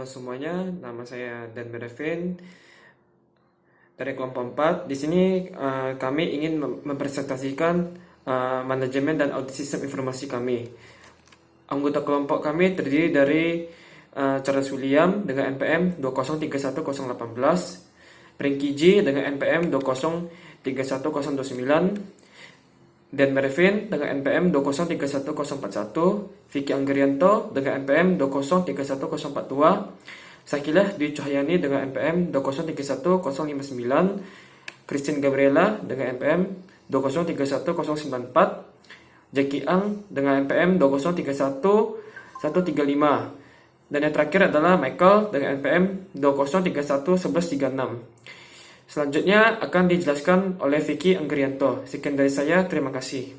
Halo semuanya, nama saya Dan Merevin dari kelompok 4. Di sini kami ingin mempresentasikan manajemen dan audit sistem informasi kami. Anggota kelompok kami terdiri dari Charles William dengan NPM 2031018, Frankie G dengan NPM 2031029, Dan Mervin dengan NPM 2031041, Vicky Anggrianto dengan NPM 2031042, Sakilah Dwi Cahyani dengan NPM 2031059, Christine Gabriela dengan NPM 2031094, Jackie Ang dengan NPM 2031135, dan yang terakhir adalah Michael dengan NPM 2031136. Selanjutnya akan dijelaskan oleh Vicky Anggrianto. Sekian dari saya, terima kasih.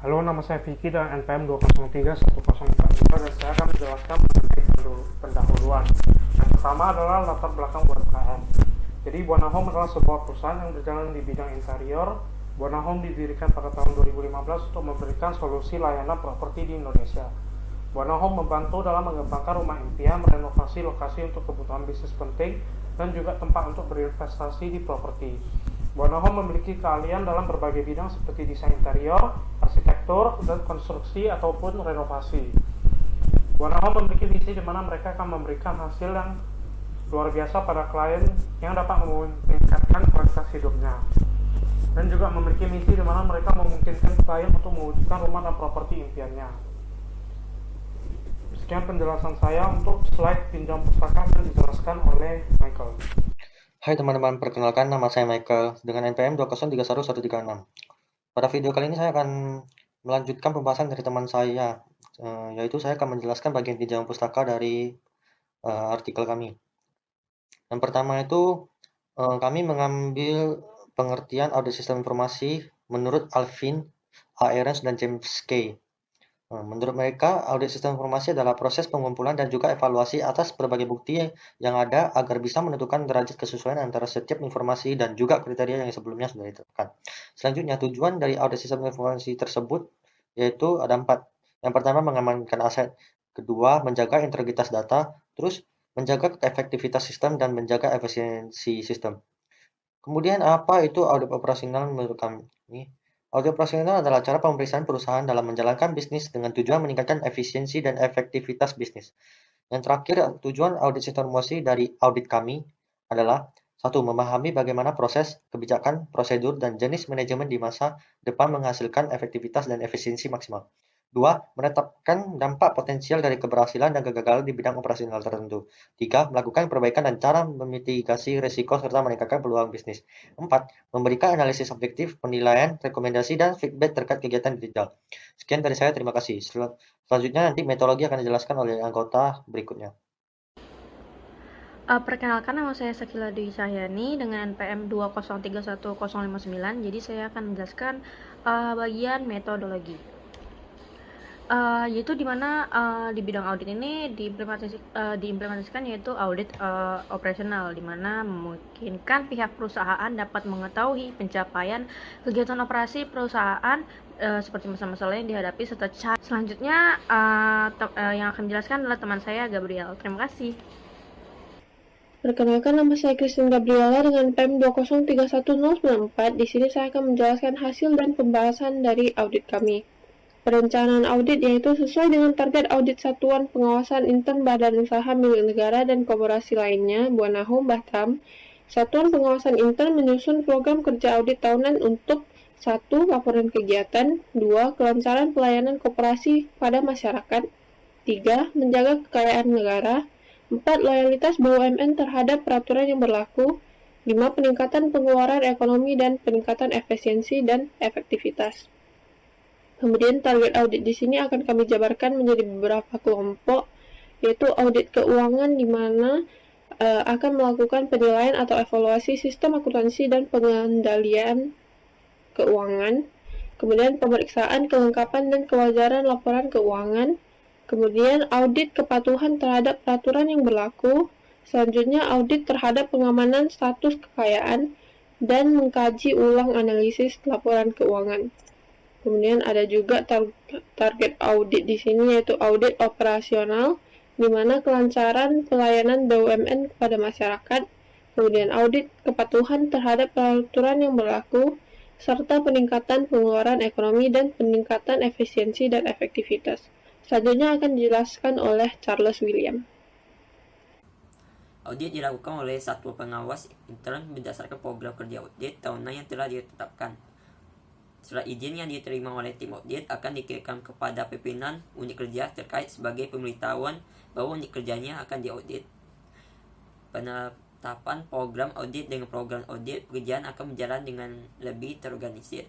Halo, nama saya Vicky dengan NPM 2031042 dan saya akan menjelaskan mengenai pendahuluan. Yang pertama adalah latar belakang UMKM. Jadi Buana Home adalah sebuah perusahaan yang berjalan di bidang interior. Buana Home didirikan pada tahun 2015 untuk memberikan solusi layanan properti di Indonesia. Buana Home membantu dalam mengembangkan rumah impian, merenovasi lokasi untuk kebutuhan bisnis penting, dan juga tempat untuk berinvestasi di properti. Buana Home memiliki keahlian dalam berbagai bidang seperti desain interior, arsitektur, dan konstruksi ataupun renovasi. Buana Home memiliki visi di mana mereka akan memberikan hasil yang luar biasa pada klien yang dapat meningkatkan kualitas hidupnya. Dan juga memiliki misi di mana mereka memungkinkan klien untuk mewujudkan rumah dan properti impiannya. Sekian penjelasan saya. Untuk slide pinjam pustaka akan dijelaskan oleh Michael. Hai teman-teman, perkenalkan nama saya Michael dengan NPM 2031136. Pada video kali ini saya akan melanjutkan pembahasan dari teman saya, yaitu saya akan menjelaskan bagian pinjam pustaka dari artikel kami. Yang pertama itu kami mengambil pengertian audit sistem informasi menurut Alvin, Ahrens, dan James K. Menurut mereka, audit sistem informasi adalah proses pengumpulan dan juga evaluasi atas berbagai bukti yang ada agar bisa menentukan derajat kesesuaian antara setiap informasi dan juga kriteria yang sebelumnya sudah ditetapkan. Selanjutnya, tujuan dari audit sistem informasi tersebut yaitu ada 4. Yang pertama, mengamankan aset. Kedua, menjaga integritas data. Terus, menjaga efektivitas sistem dan menjaga efisiensi sistem. Kemudian, apa itu audit operasional menurut kami? Audit operasional adalah cara pemeriksaan perusahaan dalam menjalankan bisnis dengan tujuan meningkatkan efisiensi dan efektivitas bisnis. Yang terakhir, tujuan audit sistem informasi dari audit kami adalah 1. Memahami bagaimana proses, kebijakan, prosedur, dan jenis manajemen di masa depan menghasilkan efektivitas dan efisiensi maksimal. 2. Menetapkan dampak potensial dari keberhasilan dan kegagalan di bidang operasional tertentu. 3. Melakukan perbaikan dan cara memitigasi risiko serta meningkatkan peluang bisnis. 4. Memberikan analisis objektif, penilaian, rekomendasi, dan feedback terkait kegiatan digital. Sekian dari saya, terima kasih. Selanjutnya nanti metodologi akan dijelaskan oleh anggota berikutnya. Perkenalkan, nama saya Sakilah Dwi Cahyani dengan NPM 2031059. Jadi saya akan menjelaskan bagian metodologi. Yaitu dimana di bidang audit ini diimplementasikan yaitu audit operasional, dimana memungkinkan pihak perusahaan dapat mengetahui pencapaian kegiatan operasi perusahaan seperti masalah-masalah yang dihadapi serta cara. Selanjutnya yang akan menjelaskan adalah teman saya Gabriel. Terima kasih. Perkenalkan, nama saya Christine Gabriela dengan NPM 2031094. Di sini saya akan menjelaskan hasil dan pembahasan dari audit kami. Perencanaan audit yaitu sesuai dengan target audit Satuan Pengawasan Intern Badan Usaha Milik Negara dan Koperasi lainnya, Buana Home Batam. Satuan Pengawasan Intern menyusun program kerja audit tahunan untuk 1. Laporan kegiatan, 2. Kelancaran pelayanan koperasi pada masyarakat, 3. Menjaga kekayaan negara, 4. Loyalitas BUMN terhadap peraturan yang berlaku, 5. Peningkatan pengeluaran ekonomi dan peningkatan efisiensi dan efektivitas. Kemudian target audit di sini akan kami jabarkan menjadi beberapa kelompok, yaitu audit keuangan di mana akan melakukan penilaian atau evaluasi sistem akuntansi dan pengendalian keuangan. Kemudian pemeriksaan kelengkapan dan kewajaran laporan keuangan. Kemudian audit kepatuhan terhadap peraturan yang berlaku. Selanjutnya audit terhadap pengamanan status kekayaan dan mengkaji ulang analisis laporan keuangan. Kemudian ada juga target audit di sini yaitu audit operasional, di mana kelancaran pelayanan BUMN kepada masyarakat, kemudian audit kepatuhan terhadap peraturan yang berlaku, serta peningkatan pengeluaran ekonomi dan peningkatan efisiensi dan efektivitas. Selanjutnya akan dijelaskan oleh Charles William. Audit dilakukan oleh satuan pengawas intern berdasarkan program kerja audit tahunan yang telah ditetapkan. Surat izin yang diterima oleh tim audit akan dikirimkan kepada pimpinan unit kerja terkait sebagai pemberitahuan bahwa unit kerjanya akan diaudit. Penetapan program audit dengan program audit pekerjaan akan berjalan dengan lebih terorganisir.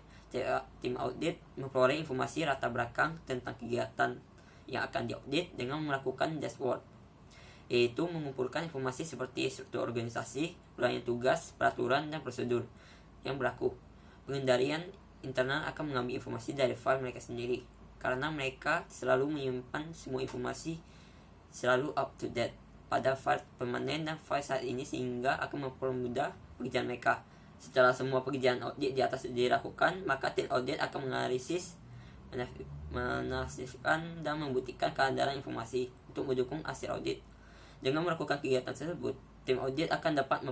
Tim audit memperoleh informasi latar belakang tentang kegiatan yang akan diaudit dengan melakukan dashboard, yaitu mengumpulkan informasi seperti struktur organisasi, uraian tugas, peraturan, dan prosedur yang berlaku. Pengendalian internal akan mengambil informasi dari file mereka sendiri, karena mereka selalu menyimpan semua informasi selalu up to date pada file permanen dan file saat ini, sehingga akan mempermudah pekerjaan mereka. Setelah semua pekerjaan audit di atas dilakukan, maka tim audit akan menganalisis, menafsirkan, dan membuktikan kebenaran informasi untuk mendukung hasil audit. Dengan melakukan kegiatan tersebut, tim audit akan dapat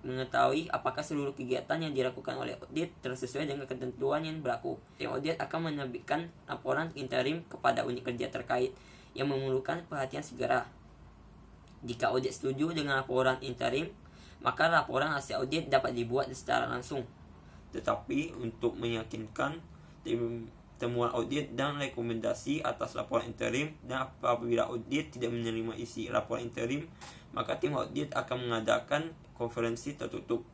mengetahui apakah seluruh kegiatan yang dilakukan oleh audit sesuai dengan ketentuan yang berlaku. Tim audit akan menerbitkan laporan interim kepada unit kerja terkait yang memerlukan perhatian segera. Jika audit setuju dengan laporan interim, maka laporan hasil audit dapat dibuat secara langsung. Tetapi untuk meyakinkan temuan audit dan rekomendasi atas laporan interim, dan apabila audit tidak menerima isi laporan interim, maka tim audit akan mengadakan konferensi tertutup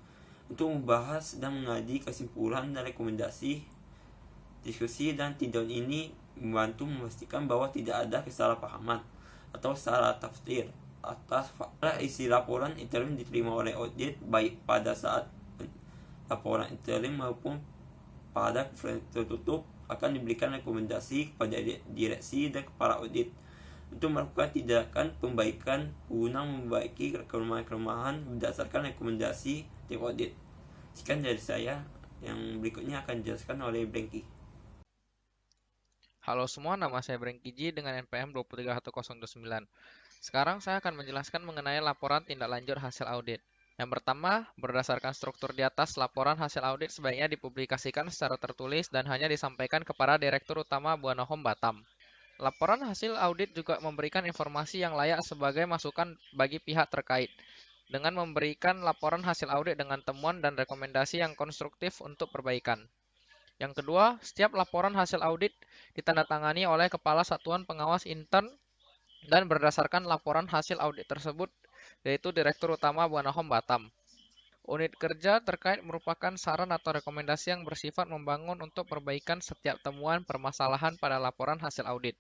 untuk membahas dan mengaji kesimpulan dan rekomendasi. Diskusi dan tinjauan ini membantu memastikan bahwa tidak ada kesalahpahaman atau salah tafsir atas fakta isi laporan interim diterima oleh audit, baik pada saat laporan interim maupun pada konferensi tertutup. Akan diberikan rekomendasi kepada direksi dan kepala audit untuk melakukan tindakan pembaikan guna memperbaiki kelemahan-kelemahan berdasarkan rekomendasi tim audit. Sekian dari saya, yang berikutnya akan dijelaskan oleh Brengki. Halo semua, nama saya Brengki Ji dengan NPM 23109. Sekarang saya akan menjelaskan mengenai laporan tindak lanjut hasil audit. Yang pertama, berdasarkan struktur di atas, laporan hasil audit sebaiknya dipublikasikan secara tertulis dan hanya disampaikan kepada Direktur Utama Buana Home Batam. Laporan hasil audit juga memberikan informasi yang layak sebagai masukan bagi pihak terkait, dengan memberikan laporan hasil audit dengan temuan dan rekomendasi yang konstruktif untuk perbaikan. Yang kedua, setiap laporan hasil audit ditandatangani oleh Kepala Satuan Pengawas Intern dan berdasarkan laporan hasil audit tersebut, yaitu Direktur Utama Buana Home Batam. Unit kerja terkait merupakan saran atau rekomendasi yang bersifat membangun untuk perbaikan setiap temuan permasalahan pada laporan hasil audit.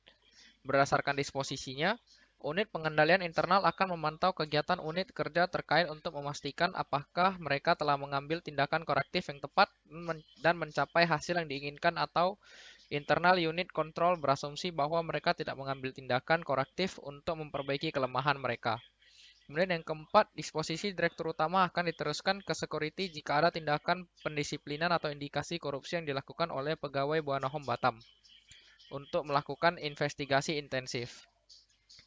Berdasarkan disposisinya, unit pengendalian internal akan memantau kegiatan unit kerja terkait untuk memastikan apakah mereka telah mengambil tindakan korektif yang tepat dan mencapai hasil yang diinginkan, atau internal unit control berasumsi bahwa mereka tidak mengambil tindakan korektif untuk memperbaiki kelemahan mereka. Kemudian yang keempat, disposisi Direktur Utama akan diteruskan ke security jika ada tindakan pendisiplinan atau indikasi korupsi yang dilakukan oleh pegawai Buana Home Batam untuk melakukan investigasi intensif.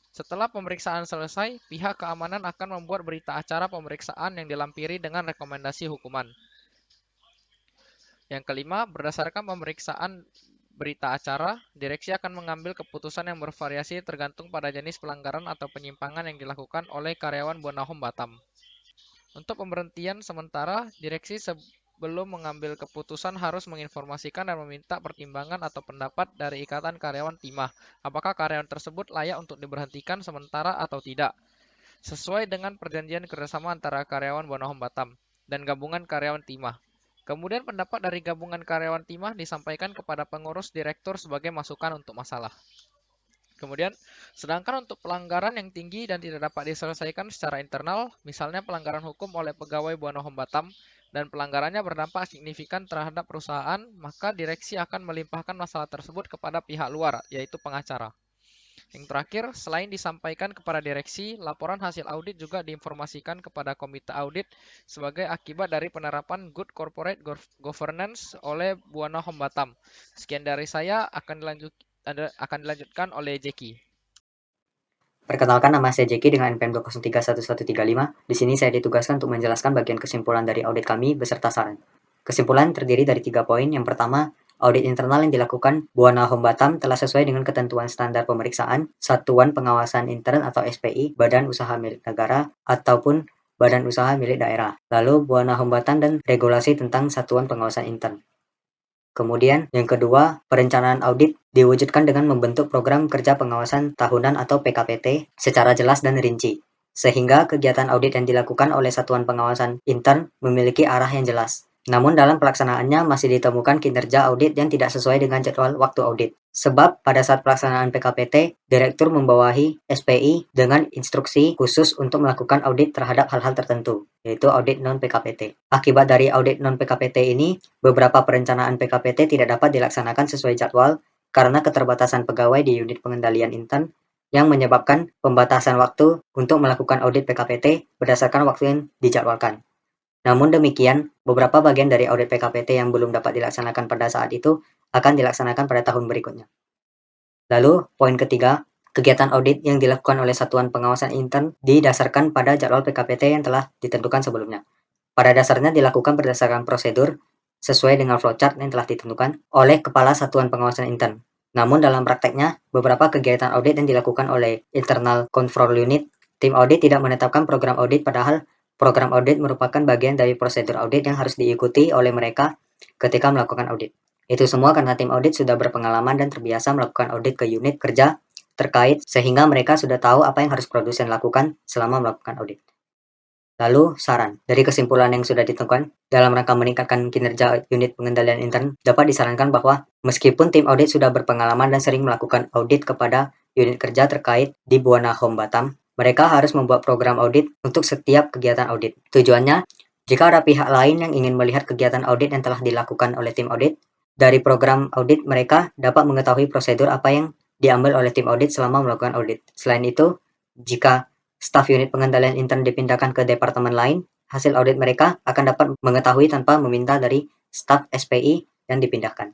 Setelah pemeriksaan selesai, pihak keamanan akan membuat berita acara pemeriksaan yang dilampiri dengan rekomendasi hukuman. Yang kelima, berdasarkan pemeriksaan berita acara, direksi akan mengambil keputusan yang bervariasi tergantung pada jenis pelanggaran atau penyimpangan yang dilakukan oleh karyawan Buana Home Batam. Untuk pemberhentian sementara, direksi sebelum mengambil keputusan harus menginformasikan dan meminta pertimbangan atau pendapat dari Ikatan Karyawan Timah, apakah karyawan tersebut layak untuk diberhentikan sementara atau tidak, sesuai dengan perjanjian kerjasama antara karyawan Buana Home Batam dan gabungan karyawan Timah. Kemudian pendapat dari gabungan karyawan Timah disampaikan kepada pengurus direktur sebagai masukan untuk masalah. Kemudian, sedangkan untuk pelanggaran yang tinggi dan tidak dapat diselesaikan secara internal, misalnya pelanggaran hukum oleh pegawai Buana Home Batam dan pelanggarannya berdampak signifikan terhadap perusahaan, maka direksi akan melimpahkan masalah tersebut kepada pihak luar, yaitu pengacara. Yang terakhir, selain disampaikan kepada direksi, laporan hasil audit juga diinformasikan kepada komite audit sebagai akibat dari penerapan good corporate governance oleh Buana Home Batam. Sekian dari saya, akan dilanjutkan oleh Jeki. Perkenalkan, nama saya Jeki dengan NPM 2031135. Di sini saya ditugaskan untuk menjelaskan bagian kesimpulan dari audit kami beserta saran. Kesimpulan terdiri dari 3 poin. Yang pertama, audit internal yang dilakukan Buana Home Batam telah sesuai dengan ketentuan standar pemeriksaan Satuan Pengawasan Intern atau SPI, Badan Usaha Milik Negara, ataupun Badan Usaha Milik Daerah. Lalu, Buana Home Batam dan regulasi tentang Satuan Pengawasan Intern. Kemudian, yang kedua, perencanaan audit diwujudkan dengan membentuk program kerja pengawasan tahunan atau PKPT secara jelas dan rinci, sehingga kegiatan audit yang dilakukan oleh Satuan Pengawasan Intern memiliki arah yang jelas. Namun dalam pelaksanaannya masih ditemukan kinerja audit yang tidak sesuai dengan jadwal waktu audit. Sebab pada saat pelaksanaan PKPT, Direktur membawahi SPI dengan instruksi khusus untuk melakukan audit terhadap hal-hal tertentu, yaitu audit non-PKPT. Akibat dari audit non-PKPT ini, beberapa perencanaan PKPT tidak dapat dilaksanakan sesuai jadwal karena keterbatasan pegawai di unit pengendalian intern yang menyebabkan pembatasan waktu untuk melakukan audit PKPT berdasarkan waktu yang dijadwalkan. Namun demikian, beberapa bagian dari audit PKPT yang belum dapat dilaksanakan pada saat itu akan dilaksanakan pada tahun berikutnya. Lalu, poin ketiga, kegiatan audit yang dilakukan oleh Satuan Pengawasan Intern didasarkan pada jadwal PKPT yang telah ditentukan sebelumnya. Pada dasarnya dilakukan berdasarkan prosedur sesuai dengan flowchart yang telah ditentukan oleh Kepala Satuan Pengawasan Intern. Namun dalam prakteknya, beberapa kegiatan audit yang dilakukan oleh Internal Control Unit, tim audit tidak menetapkan program audit, padahal program audit merupakan bagian dari prosedur audit yang harus diikuti oleh mereka ketika melakukan audit. Itu semua karena tim audit sudah berpengalaman dan terbiasa melakukan audit ke unit kerja terkait, sehingga mereka sudah tahu apa yang harus produsen lakukan selama melakukan audit. Lalu, saran. Dari kesimpulan yang sudah ditentukan, dalam rangka meningkatkan kinerja unit pengendalian intern, dapat disarankan bahwa meskipun tim audit sudah berpengalaman dan sering melakukan audit kepada unit kerja terkait di Buana Home Batam, mereka harus membuat program audit untuk setiap kegiatan audit. Tujuannya, jika ada pihak lain yang ingin melihat kegiatan audit yang telah dilakukan oleh tim audit, dari program audit mereka dapat mengetahui prosedur apa yang diambil oleh tim audit selama melakukan audit. Selain itu, jika staf unit pengendalian intern dipindahkan ke departemen lain, hasil audit mereka akan dapat mengetahui tanpa meminta dari staf SPI yang dipindahkan.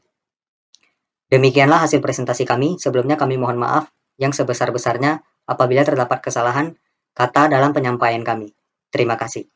Demikianlah hasil presentasi kami. Sebelumnya kami mohon maaf yang sebesar-besarnya apabila terdapat kesalahan kata dalam penyampaian kami. Terima kasih.